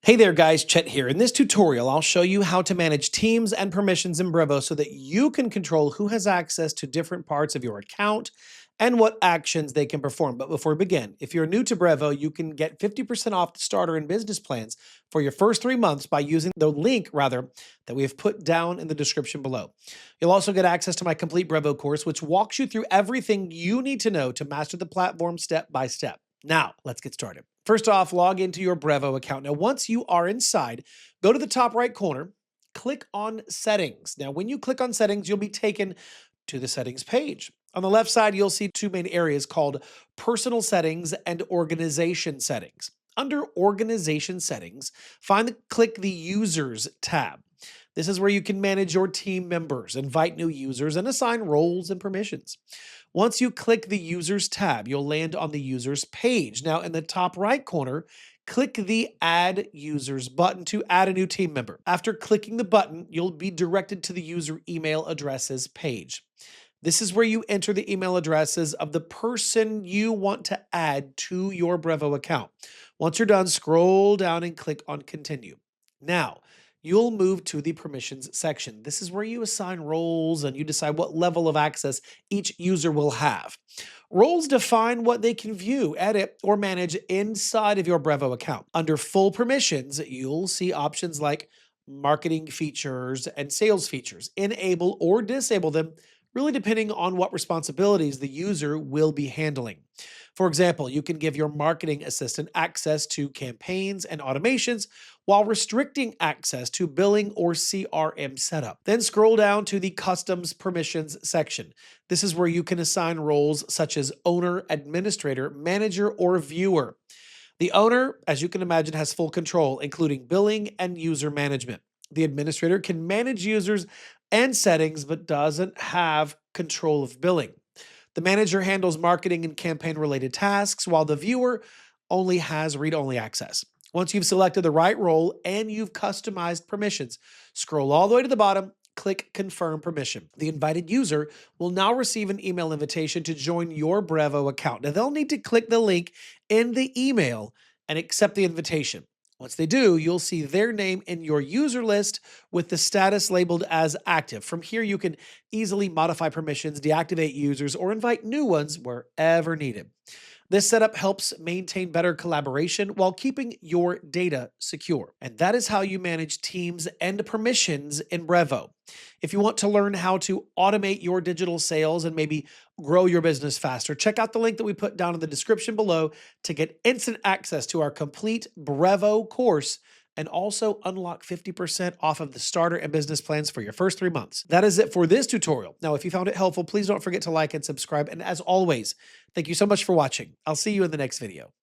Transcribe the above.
Hey there guys, Chet here. In this tutorial, I'll show you how to manage teams and permissions in Brevo so that you can control who has access to different parts of your account and what actions they can perform. But before we begin, if you're new to Brevo, you can get 50% off the starter and business plans for your first 3 months by using the link that we have put down in the description below. You'll also get access to my complete Brevo course, which walks you through everything you need to know to master the platform step by step. Now, let's get started. First off, log into your Brevo account. Now, once you are inside, go to the top right corner, click on Settings. Now, when you click on Settings, you'll be taken to the Settings page. On the left side, you'll see two main areas called Personal Settings and Organization Settings. Under Organization Settings, click the Users tab. This is where you can manage your team members, invite new users, and assign roles and permissions. Once you click the Users tab, you'll land on the Users page. Now, in the top right corner, click the Add Users button to add a new team member. After clicking the button, you'll be directed to the user email addresses page. This is where you enter the email addresses of the person you want to add to your Brevo account. Once you're done, scroll down and click on Continue. Now, you'll move to the permissions section. This is where you assign roles and you decide what level of access each user will have. Roles define what they can view, edit, or manage inside of your Brevo account. Under full permissions, you'll see options like marketing features and sales features. Enable or disable them, really depending on what responsibilities the user will be handling. For example, you can give your marketing assistant access to campaigns and automations while restricting access to billing or CRM setup. Then scroll down to the Customs Permissions section. This is where you can assign roles such as owner, administrator, manager, or viewer. The owner, as you can imagine, has full control, including billing and user management. The administrator can manage users and settings, but doesn't have control of billing. The manager handles marketing and campaign-related tasks, while the viewer only has read-only access. Once you've selected the right role and you've customized permissions, scroll all the way to the bottom, click Confirm Permission. The invited user will now receive an email invitation to join your Brevo account. Now, they'll need to click the link in the email and accept the invitation. Once they do, you'll see their name in your user list with the status labeled as active. From here, you can easily modify permissions, deactivate users, or invite new ones wherever needed. This setup helps maintain better collaboration while keeping your data secure. And that is how you manage teams and permissions in Brevo. If you want to learn how to automate your digital sales and maybe grow your business faster, check out the link that we put down in the description below to get instant access to our complete Brevo course and also unlock 50% off of the starter and business plans for your first 3 months. That is it for this tutorial. Now, if you found it helpful, please don't forget to like and subscribe. And as always, thank you so much for watching. I'll see you in the next video.